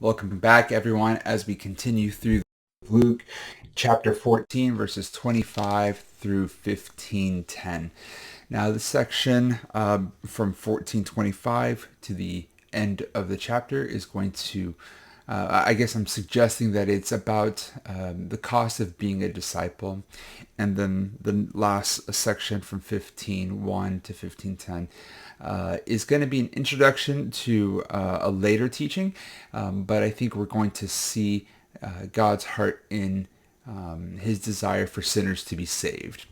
Welcome back, everyone, as we continue through Luke chapter 14, verses 25 through 15:10. Now, this section from 14:25 to the end of the chapter is going to, I guess I'm suggesting that it's about the cost of being a disciple. And then the last section from 15:1 to 15:10 is going to be an introduction to a later teaching, but I think we're going to see God's heart in his desire for sinners to be saved.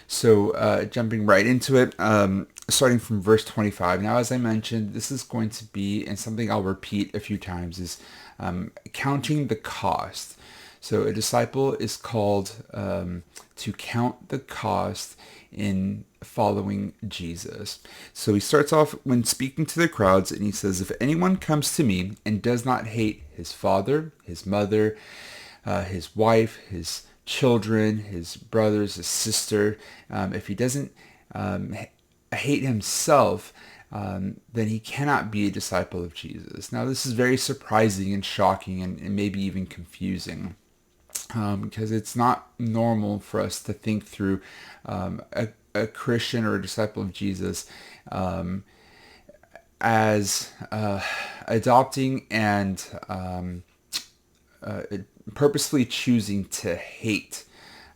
So jumping right into it, starting from verse 25. Now, as I mentioned, this is going to be, and something I'll repeat a few times, is counting the cost. So a disciple is called to count the cost in following Jesus. So he starts off when speaking to the crowds, and he says, "If anyone comes to me and does not hate his father, his mother, his wife, his children, his brothers, his sister, if he doesn't hate himself, then he cannot be a disciple of Jesus." Now, this is very surprising and shocking and maybe even confusing. Because it's not normal for us to think through a Christian or a disciple of Jesus as adopting and purposefully choosing to hate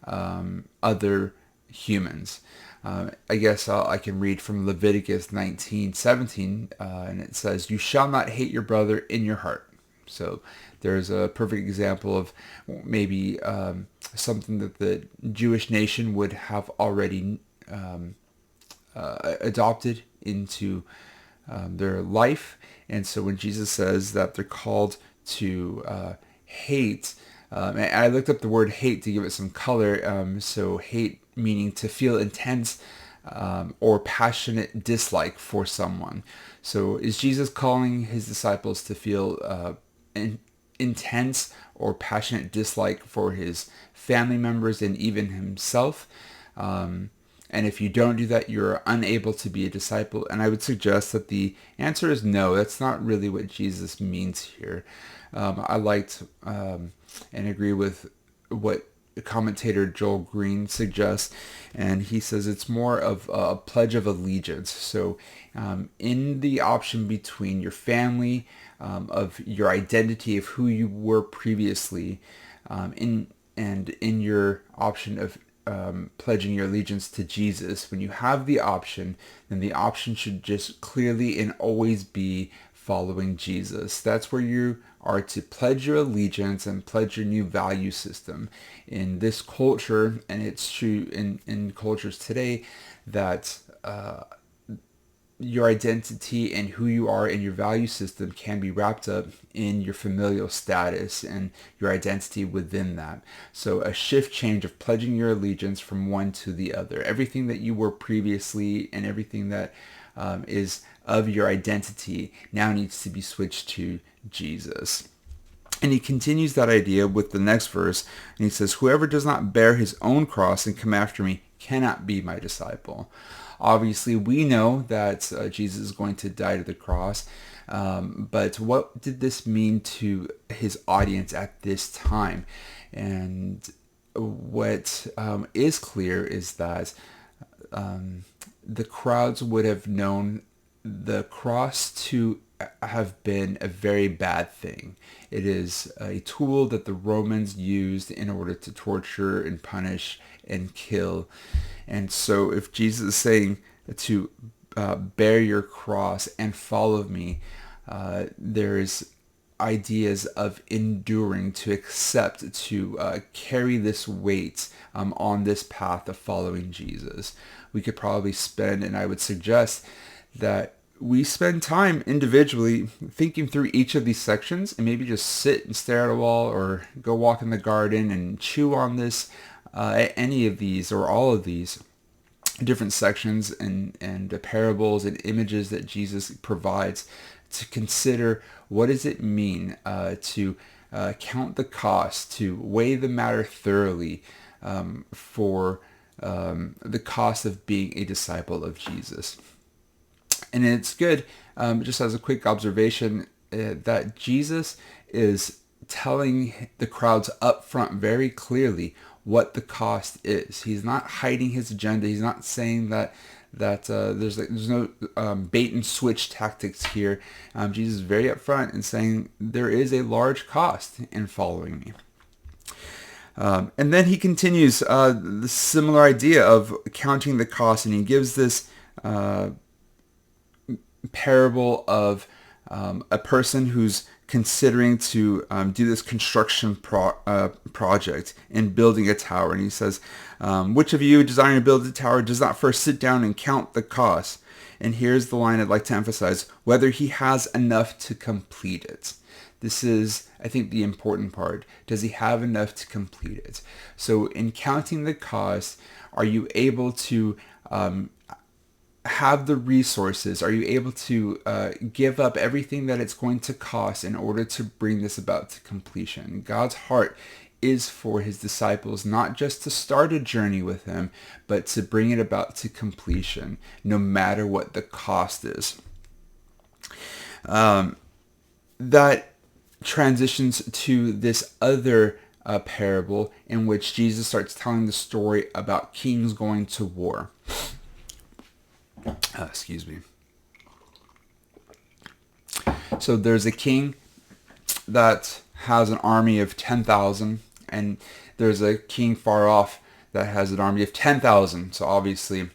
other humans. I guess I can read from Leviticus 19:17, and it says, "You shall not hate your brother in your heart." So there's a perfect example of maybe something that the Jewish nation would have already adopted into their life. And so when Jesus says that they're called to hate, and I looked up the word hate to give it some color. So hate meaning to feel intense or passionate dislike for someone. So is Jesus calling his disciples to feel intense or passionate dislike for his family members and even himself? And if you don't do that, you're unable to be a disciple. And I would suggest that the answer is no. That's not really what Jesus means here. I liked and agree with what commentator Joel Green suggests, and he says it's more of a pledge of allegiance. So in the option between your family, of your identity of who you were previously, in your option of pledging your allegiance to Jesus, when you have the option, then the option should just clearly and always be following Jesus. That's where you are to pledge your allegiance and pledge your new value system. In this culture, and it's true in cultures today, that your identity and who you are and your value system can be wrapped up in your familial status and your identity within that. So a shift change of pledging your allegiance from one to the other. Everything that you were previously and everything that is of your identity now needs to be switched to Jesus. And he continues that idea with the next verse, and he says, "Whoever does not bear his own cross and come after me cannot be my disciple." Obviously, we know that Jesus is going to die to the cross, but what did this mean to his audience at this time? And what is clear is that the crowds would have known the cross to have been a very bad thing. It is a tool that the Romans used in order to torture and punish and kill. And so if Jesus is saying to bear your cross and follow me, there's ideas of enduring, to accept, to carry this weight on this path of following Jesus. We could probably spend, and I would suggest that we spend time individually thinking through each of these sections, and maybe just sit and stare at a wall or go walk in the garden and chew on this, any of these or all of these different sections and parables and images that Jesus provides, to consider what does it mean to count the cost, to weigh the matter thoroughly for the cost of being a disciple of Jesus. And it's good, just as a quick observation, that Jesus is telling the crowds up front very clearly what the cost is. He's not hiding his agenda. He's not saying that there's no bait and switch tactics here. Jesus is very upfront in saying there is a large cost in following me. And then he continues the similar idea of counting the cost, and he gives this parable of a person who's considering to do this construction project in building a tower. And he says, which of you desiring to build a tower does not first sit down and count the cost? And here's the line I'd like to emphasize: whether he has enough to complete it. This is, I think, the important part. Does he have enough to complete it? So in counting the cost, are you able to have the resources? Are you able to give up everything that it's going to cost in order to bring this about to completion? God's heart is for his disciples not just to start a journey with him, but to bring it about to completion, no matter what the cost is. That transitions to this other parable in which Jesus starts telling the story about kings going to war. Excuse me. So there's a king that has an army of 10,000, and there's a king far off that has an army of 10,000. So obviously,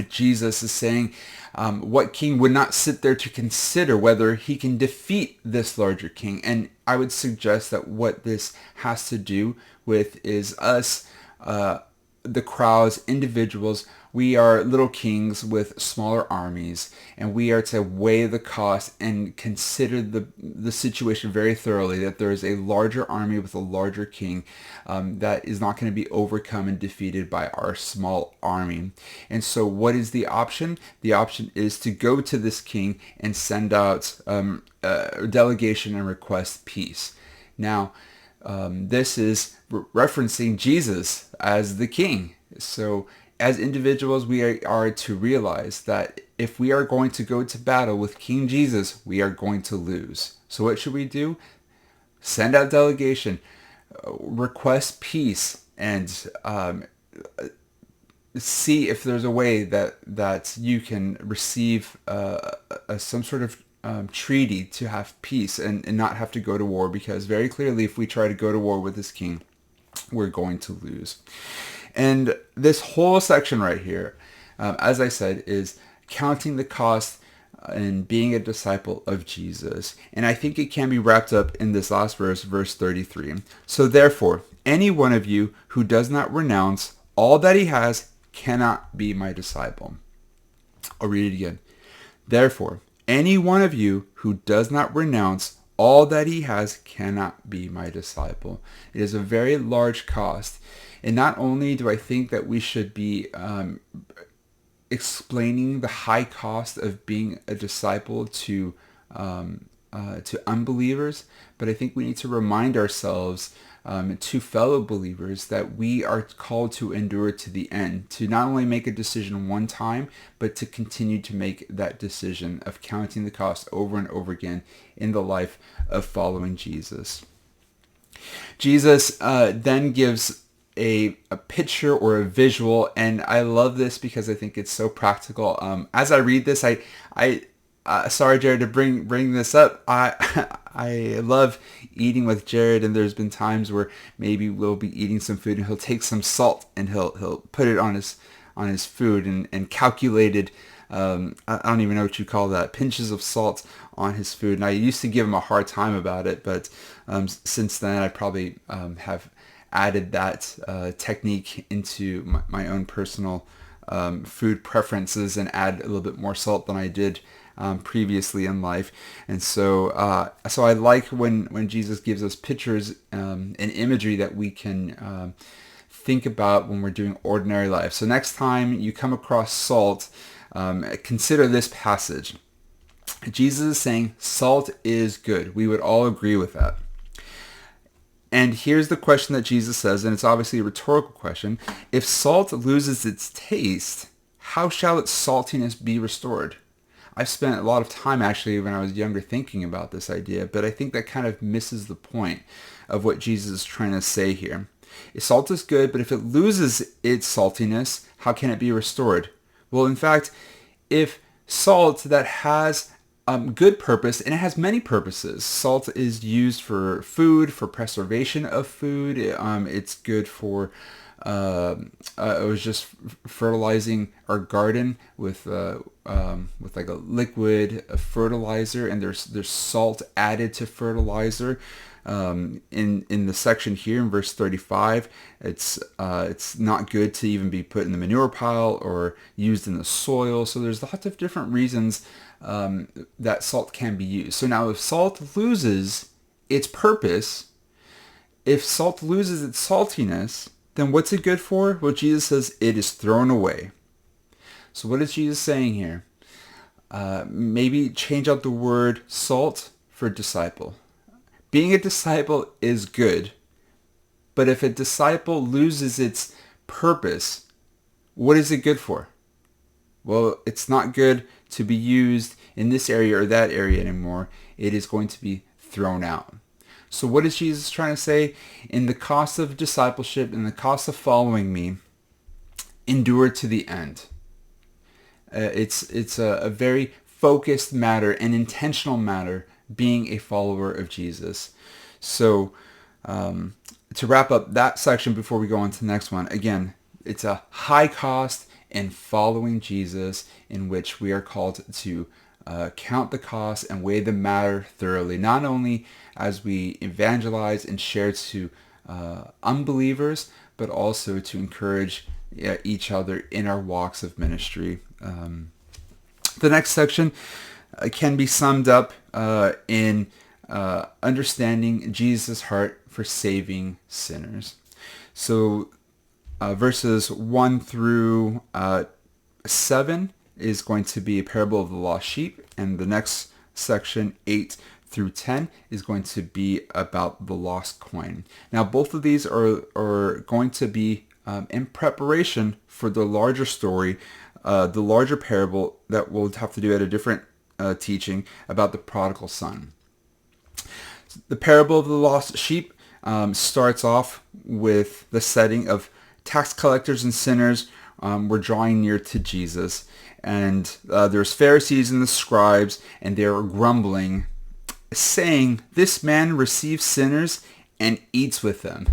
Jesus is saying, what king would not sit there to consider whether he can defeat this larger king? And I would suggest that what this has to do with is us, the crowds, individuals. We are little kings with smaller armies, and we are to weigh the cost and consider the situation very thoroughly, that there is a larger army with a larger king that is not going to be overcome and defeated by our small army. And so what is the option? The option is to go to this king and send out a delegation and request peace. Now, this is referencing Jesus as the king. So as individuals, we are to realize that if we are going to go to battle with King Jesus, we are going to lose. So what should we do? Send out delegation, request peace, and see if there's a way that you can receive some sort of treaty to have peace and not have to go to war, because very clearly if we try to go to war with this king, we're going to lose. And this whole section right here, as I said, is counting the cost and being a disciple of Jesus. And I think it can be wrapped up in this last verse, verse 33. So therefore, any one of you who does not renounce all that he has cannot be my disciple. I'll read it again. Therefore, any one of you who does not renounce all that he has cannot be my disciple. It is a very large cost. And not only do I think that we should be explaining the high cost of being a disciple to unbelievers, but I think we need to remind ourselves, to fellow believers, that we are called to endure to the end, to not only make a decision one time, but to continue to make that decision of counting the cost over and over again in the life of following Jesus. Jesus then gives a picture or a visual, and I love this because I think it's so practical. As I read this, I sorry, Jared, to bring this up. I love eating with Jared, and there's been times where maybe we'll be eating some food and he'll take some salt and he'll put it on his food and calculated, I don't even know what you call that, pinches of salt on his food. And I used to give him a hard time about it, but since then I probably have added that technique into my own personal food preferences and add a little bit more salt than I did previously in life. And so I like when Jesus gives us pictures and imagery that we can think about when we're doing ordinary life. So next time you come across salt, consider this passage. Jesus is saying salt is good. We would all agree with that. And here's the question that Jesus says, and it's obviously a rhetorical question. If salt loses its taste, how shall its saltiness be restored? I've spent a lot of time actually when I was younger thinking about this idea, but I think that kind of misses the point of what Jesus is trying to say here. Salt is good, but if it loses its saltiness, how can it be restored? Well, in fact, if salt that has good purpose, and it has many purposes. Salt is used for food, for preservation of food. It's good for, it was just fertilizing our garden with like a liquid fertilizer, and there's salt added to fertilizer. In the section here in verse 35, it's not good to even be put in the manure pile or used in the soil. So there's lots of different reasons that salt can be used. So now if salt loses its purpose, if salt loses its saltiness, then what's it good for? Well, Jesus says it is thrown away. So what is Jesus saying here? Maybe change out the word salt for disciple. Being a disciple is good, but if a disciple loses its purpose, what is it good for? Well, it's not good to be used in this area or that area anymore. It is going to be thrown out. So what is Jesus trying to say? In the cost of discipleship, in the cost of following me, endure to the end. It's a very focused matter, an intentional matter, being a follower of Jesus. So to wrap up that section before we go on to the next one, again, it's a high cost in following Jesus, in which we are called to count the cost and weigh the matter thoroughly, not only as we evangelize and share to unbelievers, but also to encourage each other in our walks of ministry. The next section can be summed up in understanding Jesus' heart for saving sinners. So verses 1 through 7 is going to be a parable of the lost sheep, and the next section, 8 through 10, is going to be about the lost coin. Now, both of these are going to be in preparation for the larger story, the larger parable that we'll have to do at a different teaching about the prodigal son. The parable of the lost sheep starts off with the setting of tax collectors and sinners were drawing near to Jesus. And there's Pharisees and the scribes, and they're grumbling, saying, "This man receives sinners and eats with them."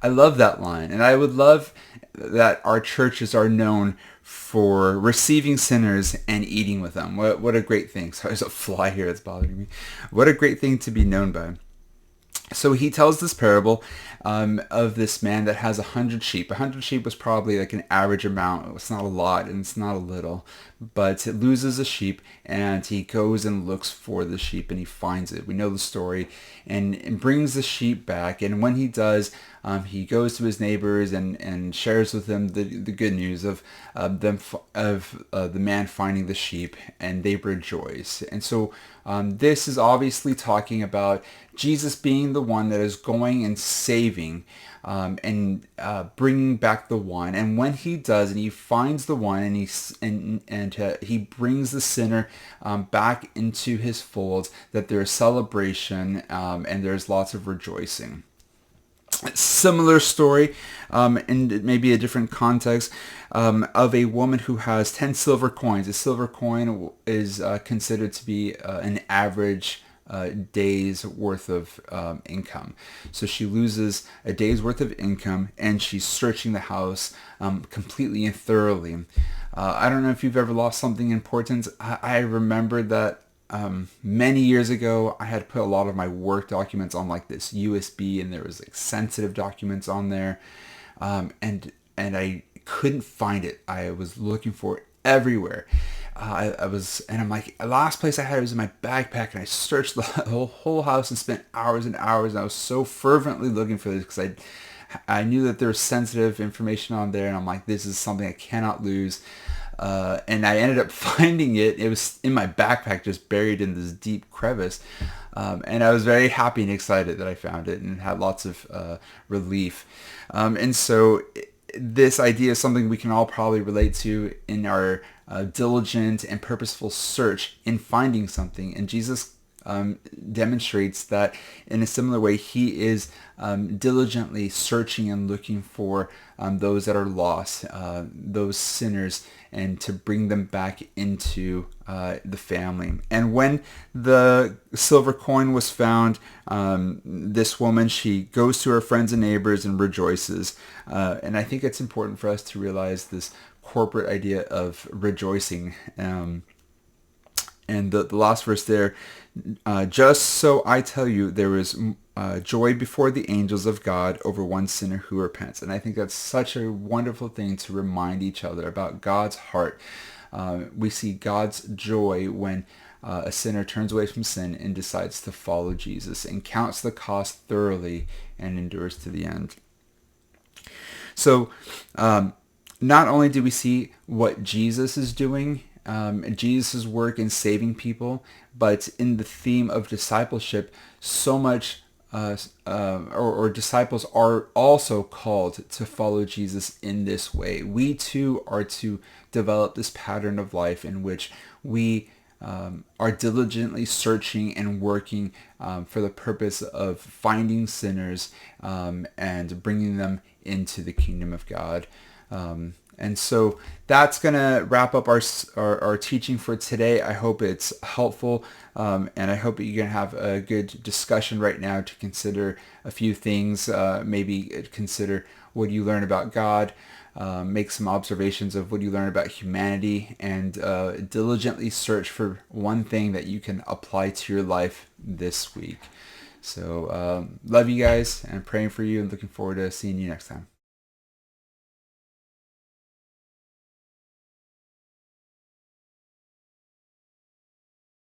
I love that line, and I would love that our churches are known for receiving sinners and eating with them. What a great thing. Sorry, there's a fly here that's bothering me. What a great thing to be known by. So he tells this parable of this man that has 100 sheep. 100 sheep was probably like an average amount. It's not a lot and it's not a little, but it loses a sheep, and he goes and looks for the sheep and he finds it. We know the story, and brings the sheep back. And when he does, he goes to his neighbors and shares with them the good news of the man finding the sheep, and they rejoice. And so this is obviously talking about Jesus being the one that is going and saving and bringing back the one. And when he does, and he finds the one, and he brings the sinner back into his fold, that there's celebration and there's lots of rejoicing. Similar story, in maybe a different context, of a woman who has 10 silver coins. A silver coin is considered to be an average day's worth of income. So she loses a day's worth of income, and she's searching the house completely and thoroughly. I don't know if you've ever lost something important. I remember that many years ago, I had put a lot of my work documents on like this USB, and there was like sensitive documents on there, and I couldn't find it. I was looking for it everywhere. I'm like, the last place I had it was in my backpack, and I searched the whole house and spent hours and hours, and I was so fervently looking for this because I knew that there was sensitive information on there, and I'm like, this is something I cannot lose. And I ended up finding it. It was in my backpack, just buried in this deep crevice. And I was very happy and excited that I found it, and had lots of relief. And so this idea is something we can all probably relate to in our diligent and purposeful search in finding something. And Jesus demonstrates that in a similar way. He is diligently searching and looking for those that are lost, those sinners, and to bring them back into the family. And when the silver coin was found, this woman, she goes to her friends and neighbors and rejoices. And I think it's important for us to realize this corporate idea of rejoicing. And the last verse there, just so I tell you, there is joy before the angels of God over one sinner who repents. And I think that's such a wonderful thing to remind each other about God's heart. We see God's joy when a sinner turns away from sin and decides to follow Jesus and counts the cost thoroughly and endures to the end. So not only do we see what Jesus is doing, Jesus' work in saving people, but in the theme of discipleship, so much or disciples are also called to follow Jesus in this way. We too are to develop this pattern of life in which we are diligently searching and working for the purpose of finding sinners and bringing them into the kingdom of God. And so that's going to wrap up our teaching for today. I hope it's helpful, and I hope that you're going to have a good discussion right now to consider a few things. Maybe consider what you learn about God, make some observations of what you learn about humanity, and diligently search for one thing that you can apply to your life this week. So love you guys, and praying for you, and looking forward to seeing you next time.